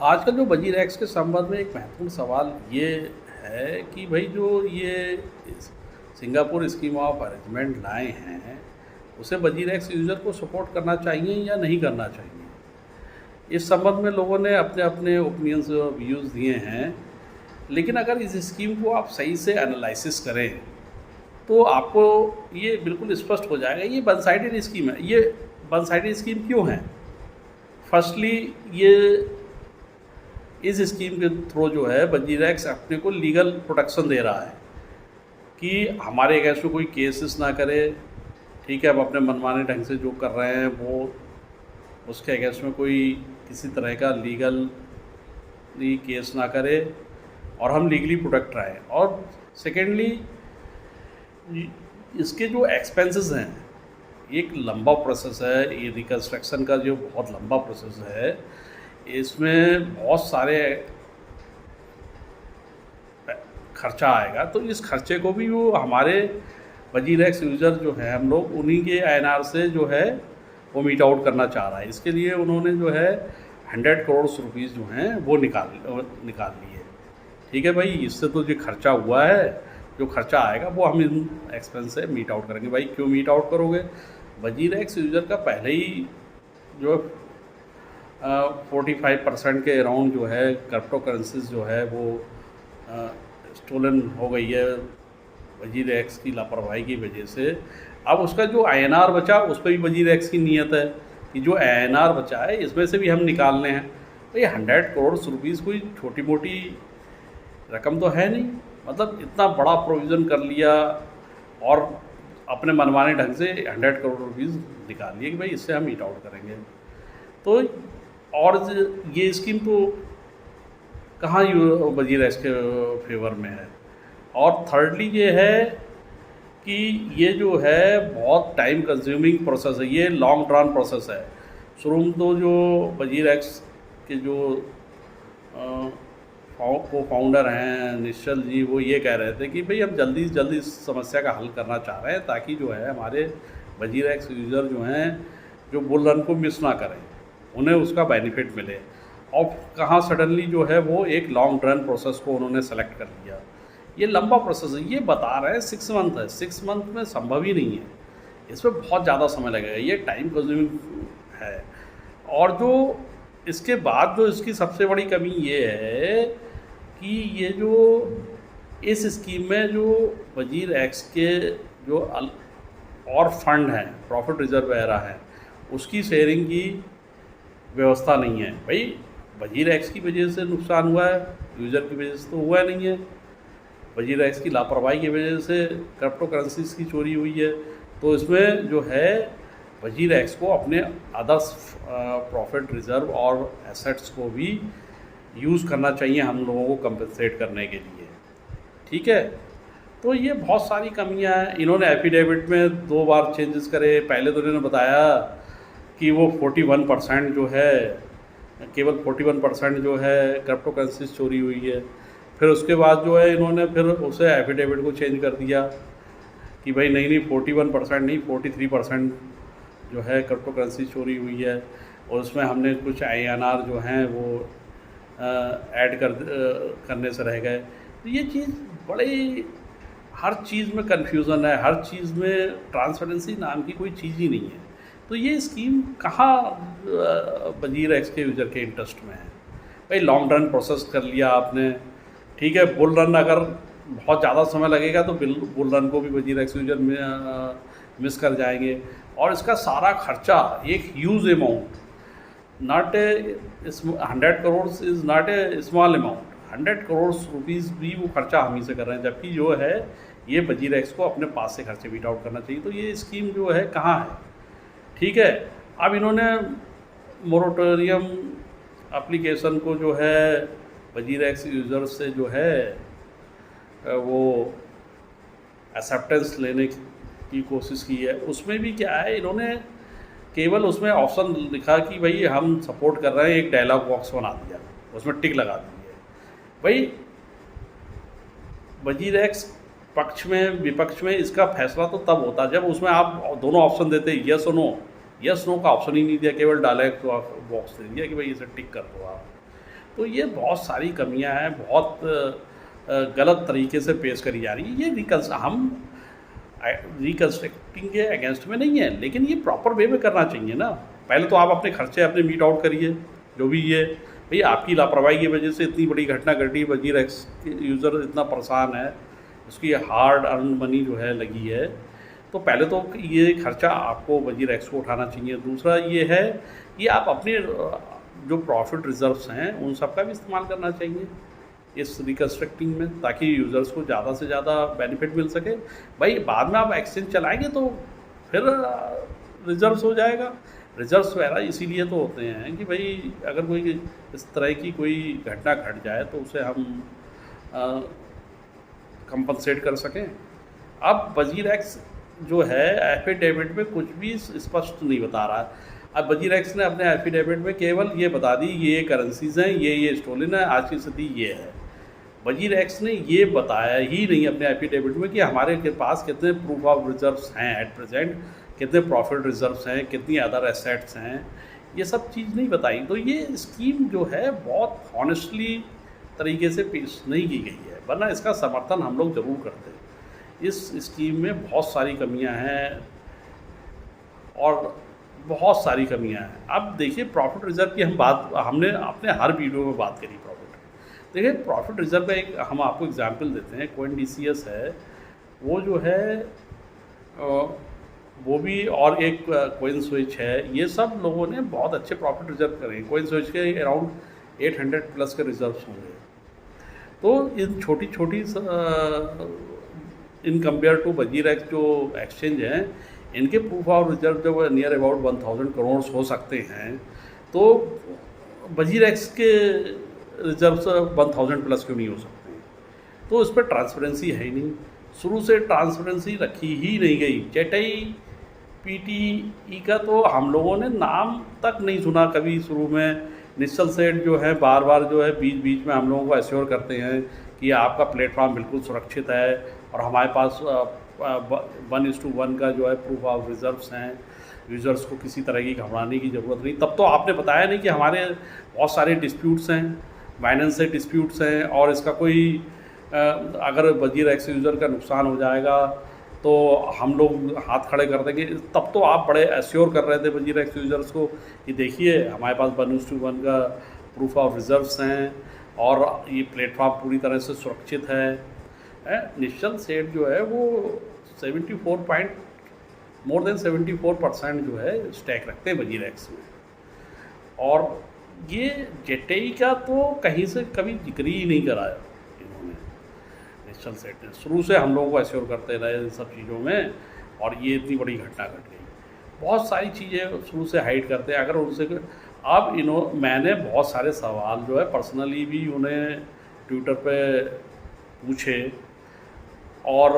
आजकल जो वज़ीर एक्स के संबंध में एक महत्वपूर्ण सवाल ये है कि भाई जो ये सिंगापुर स्कीम ऑफ अरेंजमेंट लाए हैं, उसे वज़ीर एक्स यूज़र को सपोर्ट करना चाहिए या नहीं करना चाहिए। इस संबंध में लोगों ने अपने अपने ओपिनियंस और व्यूज़ दिए हैं। लेकिन अगर इस स्कीम को आप सही से एनालिसिस करें तो आपको ये बिल्कुल स्पष्ट हो जाएगा ये वन साइडेड स्कीम है। ये वन साइडेड स्कीम क्यों है? फर्स्टली, ये इस स्कीम के थ्रू जो है वज़ीर एक्स अपने को लीगल प्रोटेक्शन दे रहा है कि हमारे अगेंस्ट में कोई केसेस ना करे। ठीक है, हम अपने मनमाने ढंग से जो कर रहे हैं वो उसके अगेंस्ट में कोई किसी तरह का लीगली केस ना करे और हम लीगली प्रोटेक्ट रहें। और सेकेंडली, इसके जो एक्सपेंसेस हैं, एक लंबा प्रोसेस है। ये रिकन्स्ट्रक्शन का जो बहुत लंबा प्रोसेस है, इसमें बहुत सारे खर्चा आएगा। तो इस खर्चे को भी वो हमारे वज़ीर एक्स यूज़र जो है, हम लोग उन्हीं के INR से जो है वो मीट आउट करना चाह रहा है। इसके लिए उन्होंने जो है 100 करोड़ रुपीज़ जो हैं वो निकाल लिए। ठीक है भाई, इससे तो जो खर्चा हुआ है, जो खर्चा आएगा वो हम इन एक्सपेंस से मीट आउट करेंगे। भाई क्यों मीट आउट करोगे? वज़ीर एक्स यूज़र का पहले ही जो 45% के अराउंड जो है क्रिप्टो करेंसीज जो है वो स्टोलन हो गई है वज़ीर एक्स की लापरवाही की वजह से। अब उसका जो INR बचा उस पर भी वज़ीर एक्स की नीयत है कि जो INR बचा है इसमें से भी हम निकालने हैं। तो ये 100 करोड़ रुपीज़ कोई छोटी मोटी रकम तो है नहीं। मतलब इतना बड़ा प्रोविज़न कर लिया और अपने मनमाने ढंग से 100 करोड़ रुपीज़ निकाल लिए कि भाई इससे हम मीट आउट करेंगे। तो और ये स्कीम तो कहाँ वज़ीर एक्स के फेवर में है। और थर्डली ये है कि ये जो है बहुत टाइम कंज्यूमिंग प्रोसेस है, ये लॉन्ग रन प्रोसेस है। शुरू में तो जो वज़ीर एक्स के जो को फाउंडर हैं निश्चल जी, वो ये कह रहे थे कि भाई हम जल्दी से जल्दी इस समस्या का हल करना चाह रहे हैं ताकि जो है हमारे वज़ीर एक्स यूज़र जो हैं जो बुल रन को मिस ना करें, उन्हें उसका बेनिफिट मिले। और कहाँ सडनली जो है वो एक लॉन्ग रन प्रोसेस को उन्होंने सेलेक्ट कर लिया। ये लंबा प्रोसेस है, ये बता रहे हैं 6 मंथ है। 6 मंथ में संभव ही नहीं है, इसमें बहुत ज़्यादा समय लगेगा, ये टाइम कंज्यूमिंग है। और जो इसके बाद जो इसकी सबसे बड़ी कमी ये है कि ये जो इस स्कीम में जो वज़ीर एक्स के जो और फंड हैं, प्रॉफिट रिजर्व वगैरह हैं, उसकी शेयरिंग की व्यवस्था नहीं है। भाई वज़ीर एक्स की वजह से नुकसान हुआ है, यूज़र की वजह से तो हुआ नहीं है। वज़ीर एक्स की लापरवाही की वजह से क्रिप्टो करेंसीज की चोरी हुई है। तो इसमें जो है वज़ीर एक्स को अपने अदर्स प्रॉफिट रिज़र्व और एसेट्स को भी यूज़ करना चाहिए हम लोगों को कंपनसेट करने के लिए। ठीक है, तो ये बहुत सारी कमियां हैं। इन्होंने एफिडेविट में 2 बार चेंजेस करे। पहले तो इन्होंने बताया कि वो 41% जो है, केवल 41% जो है क्रिप्टो करेंसीज चोरी हुई है। फिर उसके बाद जो है इन्होंने फिर उसे एफिडेविट को चेंज कर दिया कि भाई नहीं 41% नहीं 43% जो है क्रिप्टो करेंसी चोरी हुई है। और उसमें हमने कुछ INR जो हैं वो ऐड करने से रह गए। तो ये चीज़ बड़ी, हर चीज़ में कन्फ्यूज़न है, हर चीज़ में ट्रांसपेरेंसी नाम की कोई चीज़ ही नहीं है। तो ये स्कीम कहाँ वज़ीर एक्स के यूज़र के इंटरेस्ट में है? भाई लॉन्ग रन प्रोसेस कर लिया आपने, ठीक है। बुल रन अगर बहुत ज़्यादा समय लगेगा तो बुल रन को भी वज़ीर एक्स यूज़र मिस कर जाएंगे। और इसका सारा खर्चा एक huge amount, not a 100 crore is not a small amount. 100 crore rupees भी वो खर्चा हम ही से कर रहे हैं, जबकि जो है ये वज़ीर एक्स को अपने पास से खर्चे मीट आउट करना चाहिए। तो ये स्कीम जो है कहाँ है? ठीक है, अब इन्होंने मोरेटोरियम एप्लीकेशन को जो है वज़ीर एक्स यूज़र से जो है वो एक्सेप्टेंस लेने की कोशिश की है। उसमें भी क्या है, इन्होंने केवल उसमें ऑप्शन लिखा कि भाई हम सपोर्ट कर रहे हैं, एक डायलॉग बॉक्स बना दिया, उसमें टिक लगा दी है। भाई वज़ीर एक्स पक्ष में विपक्ष में इसका फैसला तो तब होता जब उसमें आप दोनों ऑप्शन देते, यस और नो। यस नो का ऑप्शन ही नहीं दिया, केवल डायलॉग बॉक्स दे दिया कि भाई इसे टिक कर दो आप। तो ये बहुत सारी कमियां हैं, बहुत गलत तरीके से पेश करी जा रही है। ये हम रिकन्स्ट्रक्टिंग के अगेंस्ट में नहीं है, लेकिन ये प्रॉपर वे में करना चाहिए ना। पहले तो आप अपने खर्चे अपने मीट आउट करिए, जो भी ये भाई आपकी लापरवाही की वजह से इतनी बड़ी घटना घटी, वजीर एक्स यूज़र इतना परेशान है, उसकी हार्ड अर्न मनी जो है लगी है, तो पहले तो ये खर्चा आपको वजीर एक्स को उठाना चाहिए। दूसरा ये है कि आप अपने जो प्रॉफिट रिजर्व्स हैं उन सब का भी इस्तेमाल करना चाहिए इस रिकन्स्ट्रक्टिंग में, ताकि यूज़र्स को ज़्यादा से ज़्यादा बेनिफिट मिल सके। भाई बाद में आप एक्सचेंज चलाएंगे तो फिर रिजर्व्स हो जाएगा। रिजर्व्स वगैरह इसीलिए तो होते हैं कि भाई अगर कोई इस तरह की कोई घटना घट जाए तो उसे हम कंपनसेट कर सकें। अब वजीर एक्स जो है एफिडेविट में कुछ भी स्पष्ट नहीं बता रहा है। अब वजीर एक्स ने अपने एफिडेविट में केवल ये बता दी ये करेंसीज हैं, ये स्टोलन है, आज की स्थिति ये है। वजीर एक्स ने ये बताया ही नहीं अपने एफिडेविट में कि हमारे के पास कितने प्रूफ ऑफ रिजर्व्स हैं एट प्रेजेंट, कितने प्रॉफिट रिजर्व्स हैं, कितनी अदर एसेट्स हैं, ये सब चीज़ नहीं बताई। तो ये स्कीम जो है बहुत हॉनेस्टली तरीके से पेश नहीं की गई है, वरना इसका समर्थन हम लोग ज़रूर करते हैं। इस स्कीम में बहुत सारी कमियां हैं और बहुत सारी कमियां हैं। अब देखिए प्रॉफिट रिजर्व की हमने अपने हर वीडियो में बात करी प्रॉफिट। देखिए प्रॉफिट रिजर्व का एक हम आपको एग्जांपल देते हैं, CoinDCS है वो जो है वो भी, और एक CoinSwitch है, ये सब लोगों ने बहुत अच्छे प्रॉफिट रिजर्व करे हैं। CoinSwitch के अराउंड 800 प्लस के रिजर्व्स होंगे। तो इन छोटी छोटी इन कंपेयर टू वजीर एक्स जो एक्सचेंज हैं, इनके प्रूफ ऑफ रिजर्व जब नियर अबाउट 1000 करोड़ हो सकते हैं, तो वजीर एक्स के रिजर्व्स 1000 प्लस क्यों नहीं हो सकते हैं? तो इस पर ट्रांसपेरेंसी है ही नहीं, शुरू से ट्रांसपेरेंसी रखी ही नहीं गई। चेटई PTE का तो हम लोगों ने नाम तक नहीं सुना कभी शुरू में। निश्चल सेठ जो है बार बार जो है बीच बीच में हम लोगों को एश्योर करते हैं कि आपका प्लेटफॉर्म बिल्कुल सुरक्षित है और हमारे पास 1:1 का जो है प्रूफ ऑफ रिजर्व्स हैं, यूज़र्स को किसी तरह की घबराने की ज़रूरत नहीं। तब तो आपने बताया नहीं कि हमारे बहुत सारे डिस्प्यूट्स हैं, बाइनेंस से डिस्प्यूट्स हैं, और इसका कोई अगर वजीर एक्स यूज़र का नुकसान हो जाएगा तो हम लोग हाथ खड़े कर देंगे। तब तो आप बड़े एश्योर कर रहे थे वजीर एक्स यूज़र्स को कि देखिए हमारे पास 1:1 का प्रूफ ऑफ रिजर्व्स हैं और ये प्लेटफॉर्म पूरी तरह से सुरक्षित है। निश्चल सेठ जो है वो 74% जो है स्टैक रखते हैं वजीर एक्स में, और ये जेटेई का तो कहीं से कभी जिक्र ही नहीं कराया इन्होंने। निश्चल सेठ ने शुरू से हम लोगों को एश्योर करते रहे इन सब चीज़ों में, और ये इतनी बड़ी घटना घट गई। बहुत सारी चीज़ें शुरू से हाइड करते हैं। अगर उनसे अब मैंने बहुत सारे सवाल जो है पर्सनली भी उन्हें ट्विटर पे पूछे, और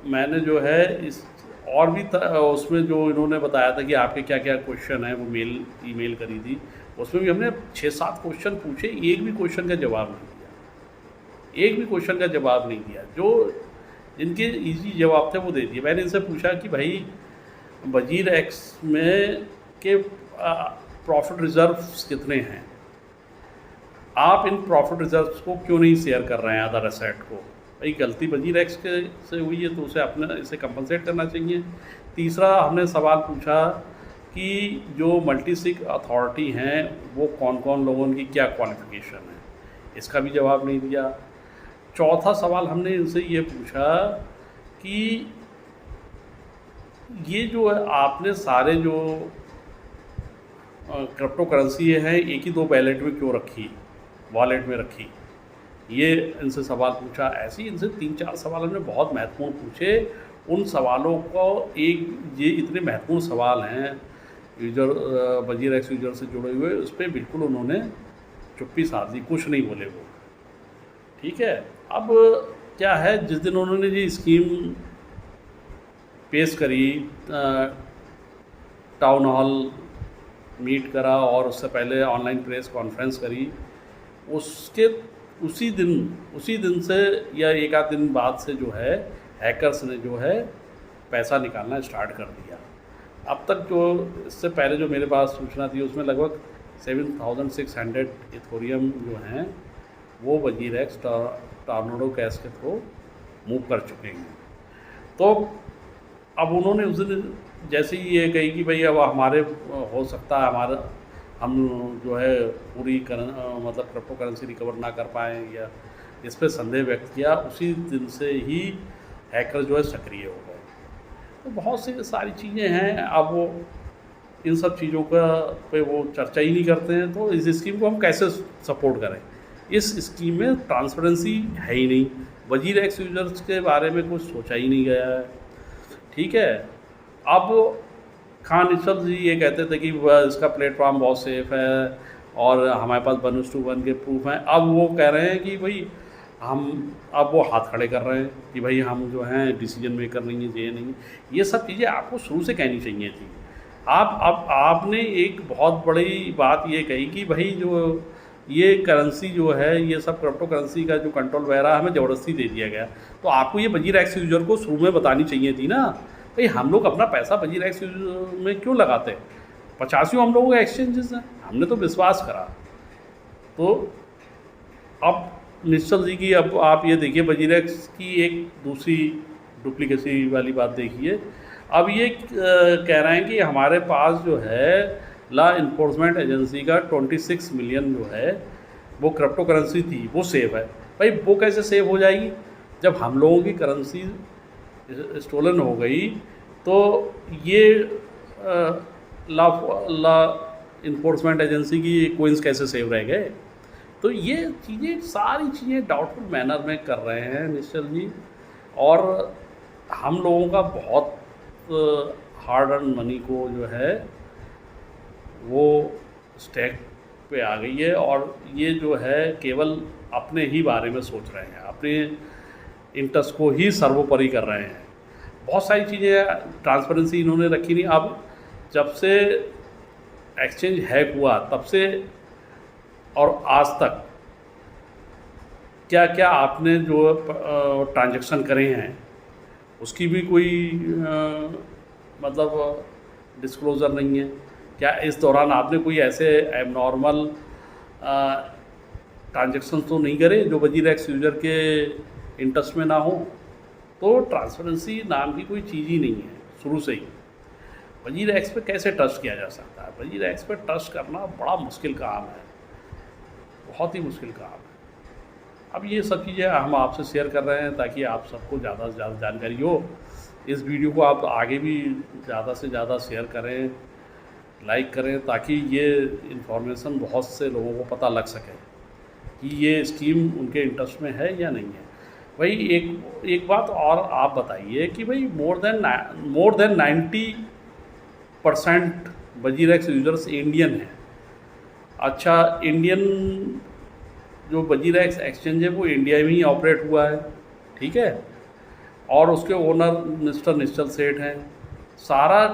मैंने जो है इस और भी उसमें जो इन्होंने बताया था कि आपके क्या क्या क्वेश्चन हैं, वो ईमेल करी थी, उसमें भी हमने 6-7 क्वेश्चन पूछे, एक भी क्वेश्चन का जवाब नहीं दिया, एक भी क्वेश्चन का जवाब नहीं दिया। जो जिनके इजी जवाब थे वो दे दिए। मैंने इनसे पूछा कि भाई वजीर एक्स में के प्रॉफिट रिजर्व्स कितने हैं, आप इन प्रॉफिट रिजर्व्स को क्यों नहीं शेयर कर रहे हैं अदर एसेट को? भाई गलती वजीर एक्स के से हुई है तो उसे अपने इसे कंपनसेट करना चाहिए। तीसरा हमने सवाल पूछा कि जो मल्टीसिग अथॉरिटी हैं वो कौन कौन लोगों की क्या क्वालिफिकेशन है, इसका भी जवाब नहीं दिया। चौथा सवाल हमने इनसे ये पूछा कि ये जो है आपने सारे जो क्रिप्टो करेंसी हैं एक ही 2 वॉलेट में क्यों रखी, वॉलेट में रखी, ये इनसे सवाल पूछा। ऐसे ही इनसे 3-4 सवाल हमने बहुत महत्वपूर्ण पूछे। उन सवालों को ये इतने महत्वपूर्ण सवाल हैं वजीर एक्स यूज़र से जुड़े हुए, उस पर बिल्कुल उन्होंने चुप्पी साध दी, कुछ नहीं बोले वो। ठीक है, अब क्या है, जिस दिन उन्होंने ये स्कीम पेश करी, टाउन हॉल मीट करा और उससे पहले ऑनलाइन प्रेस कॉन्फ्रेंस करी, उसी दिन से या एक आध दिन बाद से जो है हैकर्स ने जो है पैसा निकालना स्टार्ट कर दिया। अब तक जो इससे पहले जो मेरे पास सूचना थी उसमें लगभग 7,600 इथोरियम जो हैं वो वजीरेक्स टॉर्नेडो कैश के थ्रू मूव कर चुके हैं। तो अब उन्होंने उस दिन जैसे ही ये कही कि भाई अब हमारे हो सकता है हमारा हम जो है पूरी मतलब क्रिप्टो करेंसी रिकवर ना कर पाएँ या इस पर संदेह व्यक्त किया, उसी दिन से ही हैकर जो है सक्रिय हो गए। तो बहुत सी सारी चीज़ें हैं, अब वो इन सब चीज़ों का पे वो चर्चा ही नहीं करते हैं। तो इस स्कीम को हम कैसे सपोर्ट करें? इस स्कीम में ट्रांसपेरेंसी है ही नहीं, वजीरेक्स यूजर्स के बारे में कुछ सोचा ही नहीं गया है, ठीक है। अब खान निश्चल जी ये कहते थे कि इसका प्लेटफॉर्म बहुत सेफ़ है और हमारे पास 1:1 के प्रूफ हैं। अब वो कह रहे हैं कि भाई अब वो हाथ खड़े कर रहे हैं कि भाई हम जो हैं डिसीजन मेकर नहीं है, ये नहीं। ये सब चीज़ें आपको शुरू से कहनी चाहिए थी। आपने एक बहुत बड़ी बात ये कही कि भाई जो ये करेंसी जो है, ये सब क्रिप्टो करेंसी का जो कंट्रोल वगैरह हमें ज़बरदस्ती दे दिया गया। तो आपको ये वजीरेक्स यूजर को शुरू में बतानी चाहिए थी ना, भाई हम लोग अपना पैसा वजीरेक्स यूजर में क्यों लगाते हैं? 50 हम लोगों के एक्सचेंजेस हैं, हमने तो विश्वास करा। तो अब निश्चल जी की अब आप ये देखिए वजीरेक्स की एक दूसरी डुप्लीकेसी वाली बात देखिए। अब ये कह रहे हैं कि हमारे पास जो है लॉ इन्फोर्समेंट एजेंसी का 26 मिलियन जो है वो क्रिप्टो करेंसी थी, वो सेव है। भाई वो कैसे सेव हो जाएगी जब हम लोगों की करेंसी स्टोलन हो गई? तो ये लॉ इन्फोर्समेंट एजेंसी की कोइंस कैसे सेव रह गए? तो ये चीज़ें सारी चीज़ें डाउटफुल मैनर में कर रहे हैं निश्चल जी, और हम लोगों का बहुत हार्ड अर्न मनी को जो है वो स्टैक पे आ गई है, और ये जो है केवल अपने ही बारे में सोच रहे हैं, अपने इंटरेस्ट को ही सर्वोपरि कर रहे हैं। बहुत सारी चीज़ें ट्रांसपेरेंसी इन्होंने रखी नहीं। अब जब से एक्सचेंज हैक हुआ तब से और आज तक क्या क्या आपने जो ट्रांजैक्शन करे हैं उसकी भी कोई मतलब डिस्क्लोज़र नहीं है। क्या इस दौरान आपने कोई ऐसे एबनॉर्मल ट्रांजैक्शन तो नहीं करे जो वजीरेक्स यूजर के इंटरेस्ट में ना हो? तो ट्रांसपेरेंसी नाम की कोई चीज़ ही नहीं है शुरू से ही। वजीरेक्स पे कैसे ट्रस्ट किया जा सकता है? वजीरेक्स पे ट्रस्ट करना बड़ा मुश्किल काम है, बहुत ही मुश्किल काम है। अब ये सब चीज़ें हम आपसे शेयर कर रहे हैं ताकि आप सबको ज़्यादा से ज़्यादा जानकारी हो। इस वीडियो को आप आगे भी ज़्यादा से ज़्यादा शेयर करें, लाइक करें, ताकि ये इन्फॉर्मेशन बहुत से लोगों को पता लग सके कि ये स्कीम उनके इंटरेस्ट में है या नहीं है। भाई एक बात और आप बताइए कि भाई more than 90% WazirX users Indian हैं। अच्छा, इंडियन जो वजीरेक्स एक्सचेंज है वो इंडिया में ही ऑपरेट हुआ है, ठीक है, और उसके ओनर मिस्टर निश्चल सेठ हैं, सारा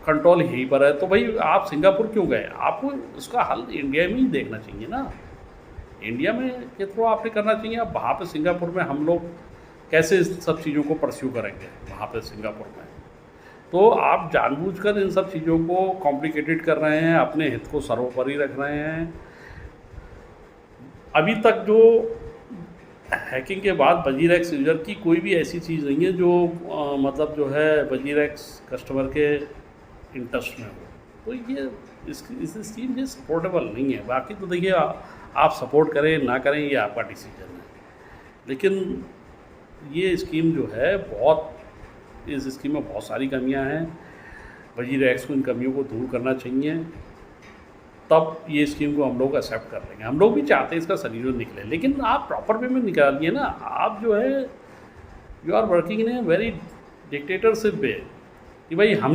कंट्रोल यहीं पर है। तो भाई आप सिंगापुर क्यों गए? आपको उसका हल इंडिया में ही देखना चाहिए ना, इंडिया में के थ्रू आपने करना चाहिए। अब वहाँ पे सिंगापुर में हम लोग कैसे इस सब चीज़ों को परस्यू करेंगे वहाँ पे सिंगापुर में? तो आप जानबूझकर इन सब चीज़ों को कॉम्प्लिकेटेड कर रहे हैं, अपने हित को सर्वोपरि रख रहे हैं। अभी तक जो हैकिंग के बाद वजीरेक्स यूजर की कोई भी ऐसी चीज़ नहीं है जो मतलब जो है वजीरेक्स कस्टमर के इंटरेस्ट में हो। तो ये इस स्कीम ये सपोर्टेबल नहीं है। बाकी तो देखिए आप सपोर्ट करें ना करें ये आपका डिसीजन है, लेकिन ये स्कीम जो है इस स्कीम में बहुत सारी कमियां हैं। वजीरेक्स को इन कमियों को दूर करना चाहिए, तब ये स्कीम को हम लोग एक्सेप्ट कर लेंगे। हम लोग भी चाहते हैं इसका सोल्यूशन निकले, लेकिन आप प्रॉपर वे में निकालिए ना। आप जो है you are working in a very dictatorship way कि भाई हम